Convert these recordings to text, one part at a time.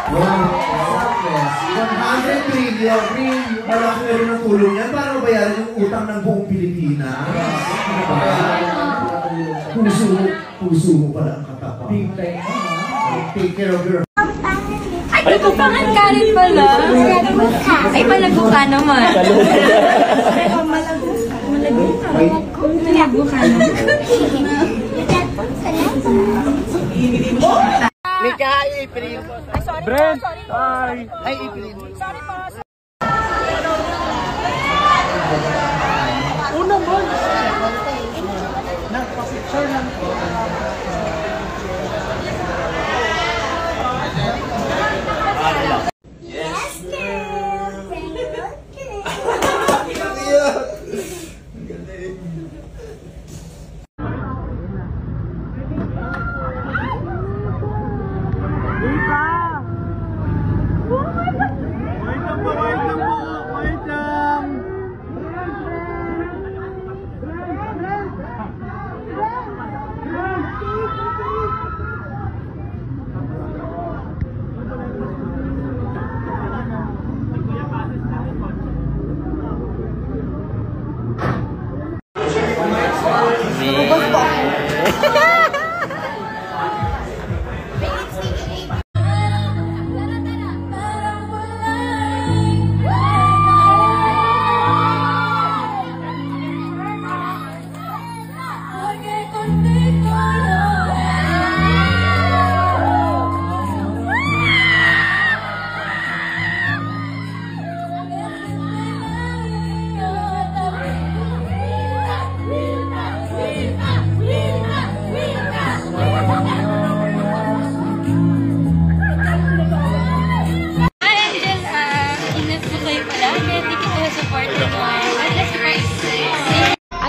100 trillion. Malaki na rin ang tulong yan para mabayaran yung utang ng buong Pilipinas. Puso mo pala ang katapang. Take care of your... Ay, kapupangan ka rin pala. Ay, malago ka naman. Malago ka naman. Mika, April. Ay, sorry Brent. po, sorry po. Ay, April. Sorry po. Unang ball. Nagpa-picture lang po. Yes, girl!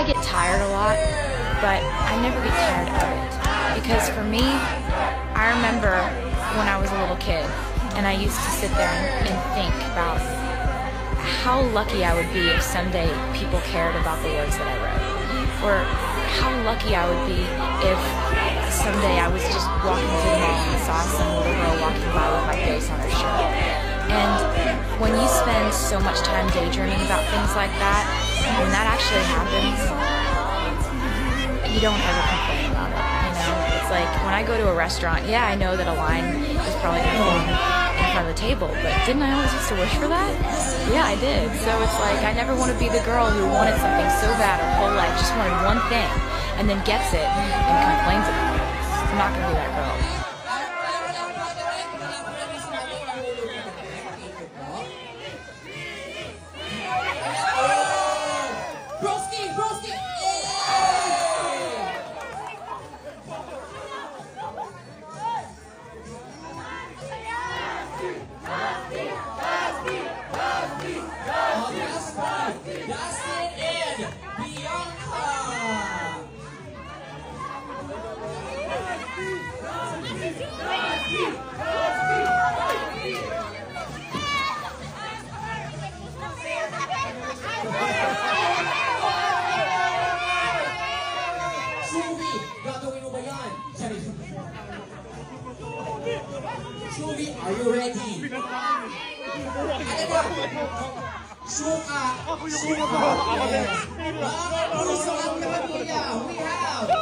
I get tired a lot, but I never get tired of it. Because for me, I remember when I was a little kid and I used to sit there and think about how lucky I would be if someday people cared about the words that I wrote. Or how lucky I would be if someday I was just walking through the mall and saw some little girl walking by with my face on her shirt. And when you spend so much time daydreaming about things like that, when that actually happens, you don't ever complain about it, you know? It's like, when I go to a restaurant, yeah, I know that a line is probably going to form in front of the table, but didn't I always used to wish for that? Yeah, I did. So it's like, I never want to be the girl who wanted something so bad her whole life, just wanted one thing, and then gets it and complains about it. I'm not going to be that girl. Shuvi, are you ready? Shuka! Yes! Mga puso at kapamilya, we have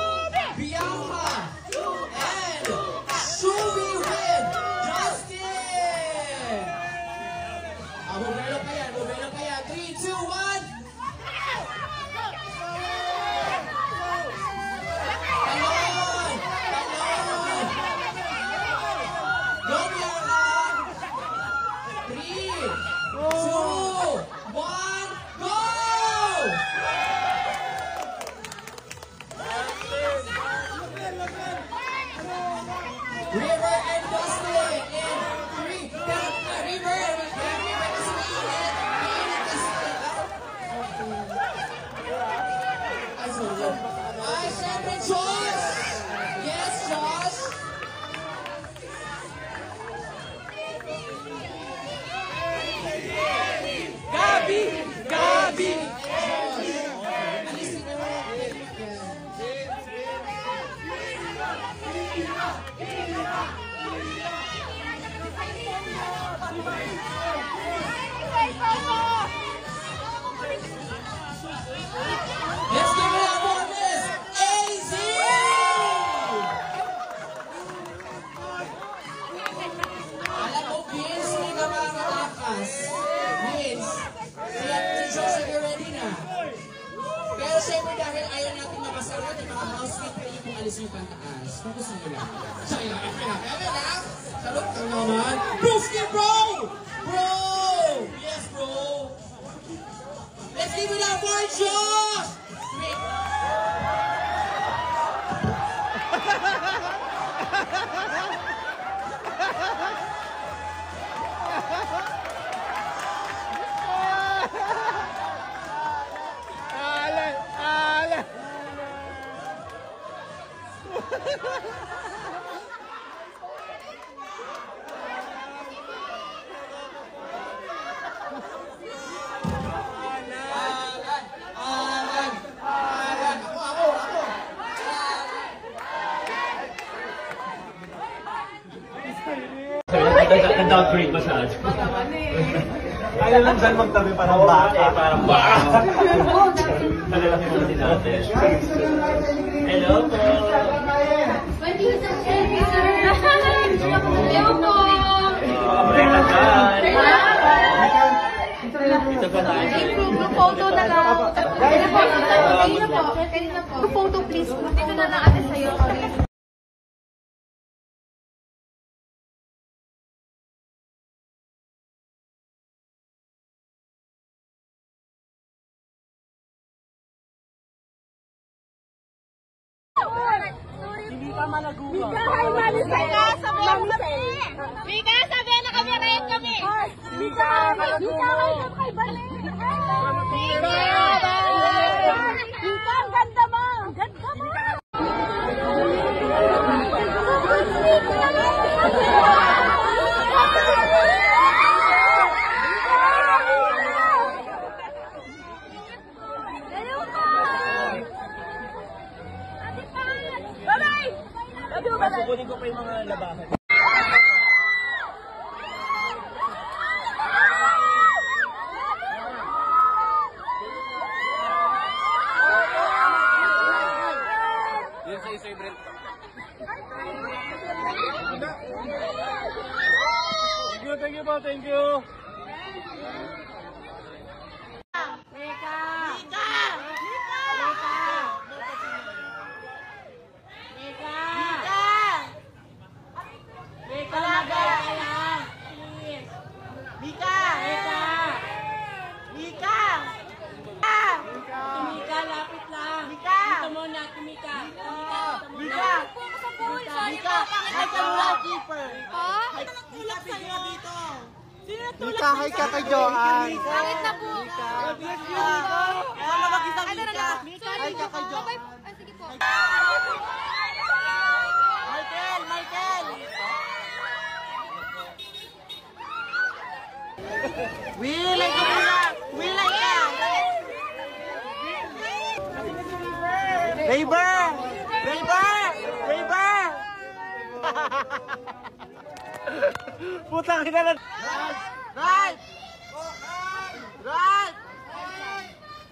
Bianca and Shuvi with Justin! Bumelo pa yan, 3, 2, 1! Let's give it up for Miss AZ! Alam mo, Vince, hindi ka makakatakas. Vince, si Joseph ready na. Pero syempre dahil ayaw natin makasagot, yung mga housemate kayo kung alis yung pantaas. Kung gusto nyo lang. Siya lang, Evan ha? Salot ka naman. Brewski, bro! Bro! Yes, bro! Let's give it up for Josh! Nag-downgrade masyado. Ayaw lang dyan magtabi parang baka. Parang baka. Nalalaki mo din natin. Hello po. Hello po! Mga dyan. Ito ba tayo? Group photo na lang. Group photo please. Dito na lang ate sa'yo. Hindi ka malaguwa. Mika, sabihan na kami. Mika, sabihan na kami. Red kami. Mika, Mika, kay Bale. Mika, ang ganda mo. Ang ganda mo. Kukunin ko pa yung mga labahan. Yun sa isa yung Brent. Thank you po, thank you. Mika, hi ka kay Joanne. Bakit na po? Ano mag-isang Mika? Hi ka kay Joanne. Sige po. Michael, Michael! Wilay ka muna! Wilay ka! Raver! Raver! Raver! Putang ina na! Right! Right!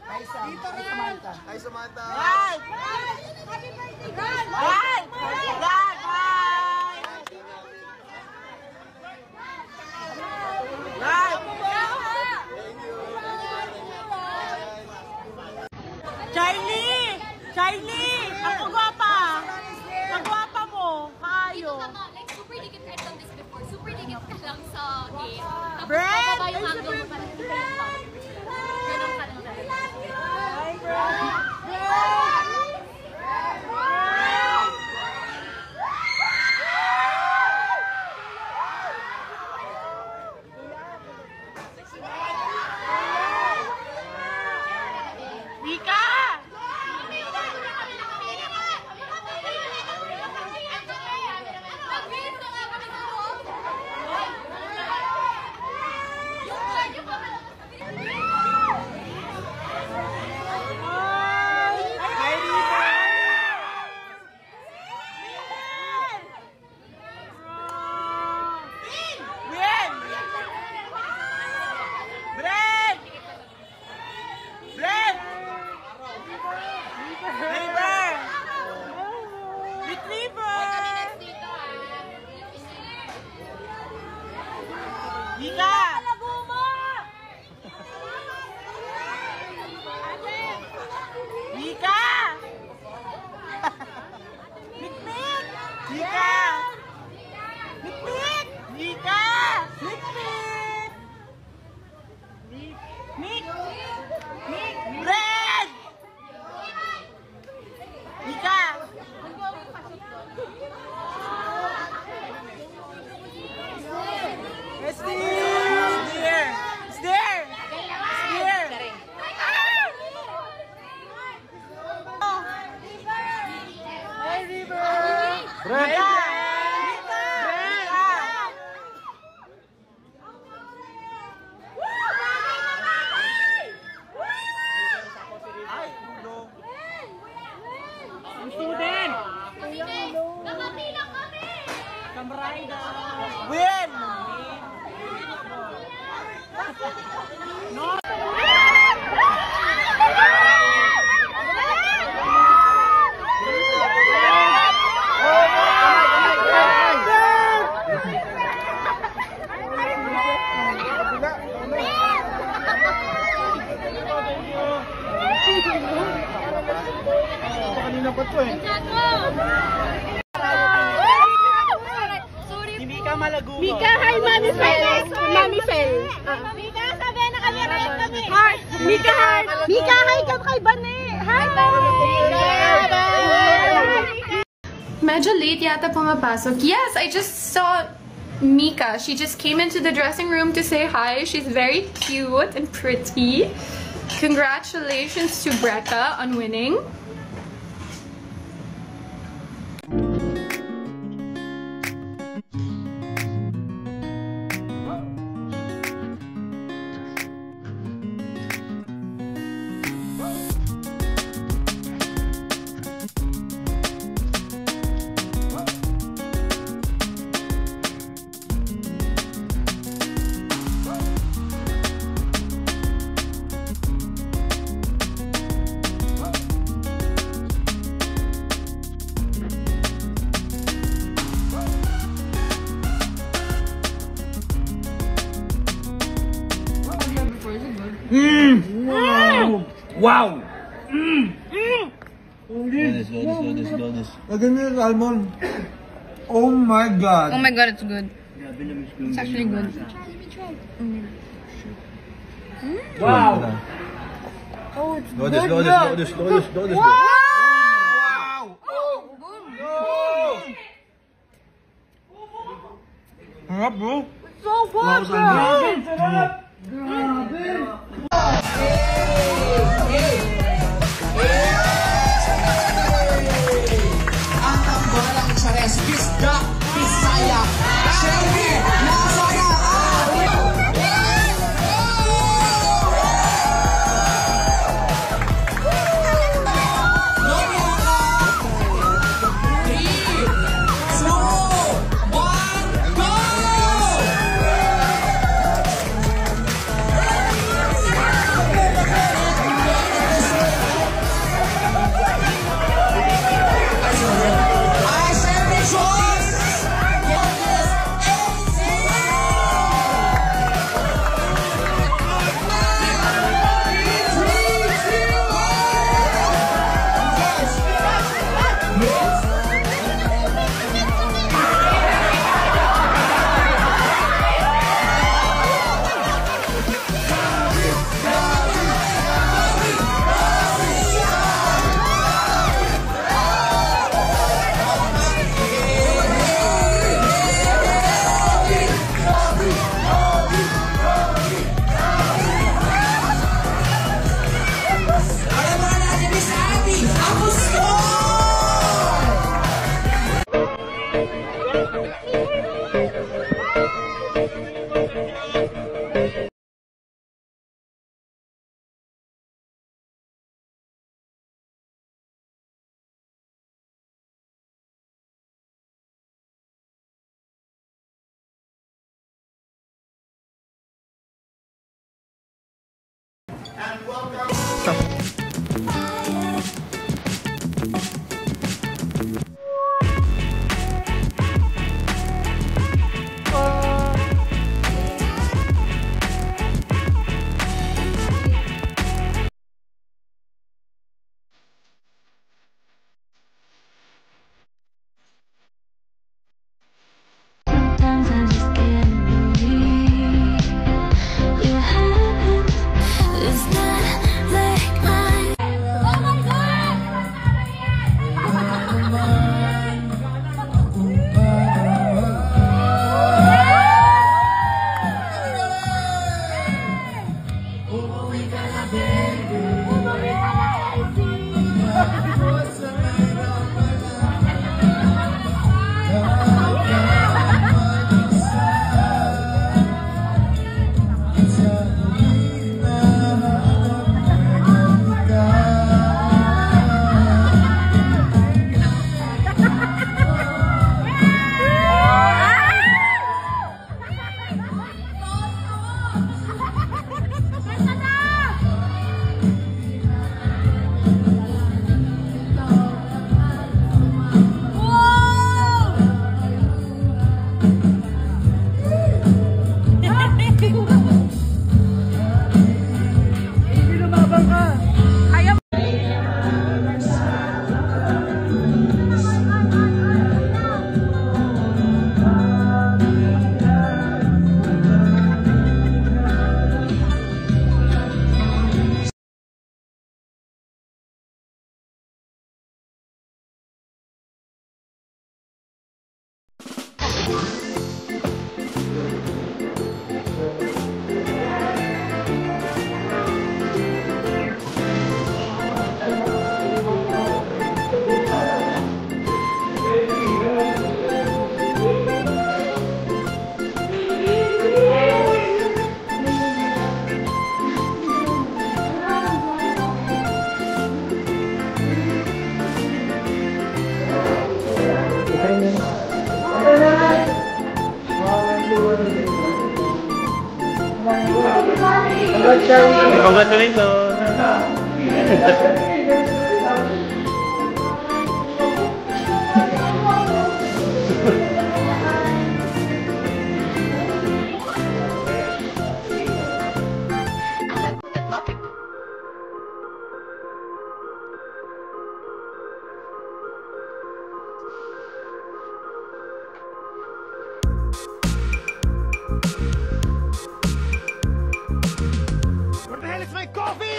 Hi Samantha! Hi Samantha! Right! Right! Right! Right! Charlie! Charlie! Ang gwapa! Ang gwapa mo! Kayo! Like, super dikit ka done this before. Super dikit ka lang sa gate. Tapos Brad! bababa yung angle mo para hindi ka pa. Ganun ka lang talaga. Hi, Brad! Mika! Mika! Mika! Mikmik! Mika! Mikmik! Mika! Mikmik! Mik! Mik! Red! Mika! It's there! It's there! It's there! It's there! Hey, River! Red! Student! Nakapila kami! Kamrayda! Win! No! Kanina pa to eh. Hindi ka malagulo. Mika, hi, Mami Fel. Mami Fel. Mika, sabi na kami rin kami. Hi. Mika, hi. Mika, hi ka kay Bane. Hi, Medyo late yata pumapasok. Yes, I just saw Mika. She just came into the dressing room to say hi. She's very cute and pretty. Congratulations to Brecca on winning. Wow! Lagyan mo yung salmon. Oh my God. Oh my God, it's good. It's actually good. Wow! Oh, it's Look at this. Wow! Harap, bro. So good, bro! Ang tambalang Chares, Bisda, Bisaya, Shelby, Nasaya,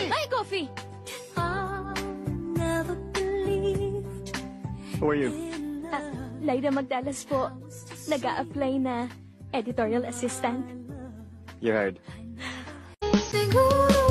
My coffee! Who are you? Lyra Magdalas po. Nag-a-apply na editorial assistant. You're hired. Siguro